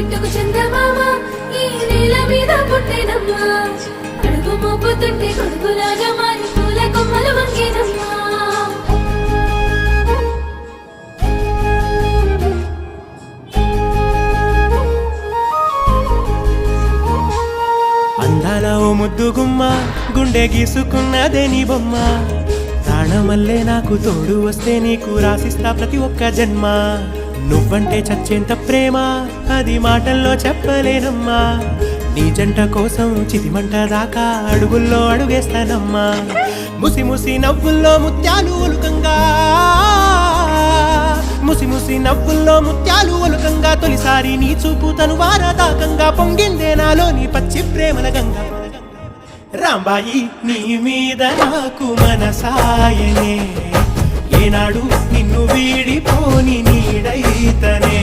బిట్టుకు చందమామ ఈ నేల మీద పుట్టేనమ్మా అడుగు మోపుతుంటే కొడుకులాగా మారి పూల కొమ్మలు వంగేనమ్మా అందాల ఓ ముద్దు గుమ్మ గుండె గీసుకున్నదే నీ బొమ్మ ప్రాణమల్లే నాకు తోడు వస్తే నీకు రాసిస్తా ప్రతి ఒక్క జన్మ నువ్వంటే చచ్చేంత ప్రేమ అది మాటల్లో చెప్పలేనమ్మా నీ జంట కోసం చితిమంట దాకా అడుగుల్లో అడుగేస్తానమ్మా ముసి ముసి నవ్వుల్లో ముత్యాలు ఒలుకంగా ముసి ముసి నవ్వుల్లో ముత్యాలు ఒలుకంగా తొలిసారి నీ చూపు తను వారదాకంగా పొంగిందే నాలో నీ పచ్చి ప్రేమల గంగా రాంబాయి నీ మీద నాకు మనసాయనే ఏనాడు నిన్ను వీడిపోని నీడైతనే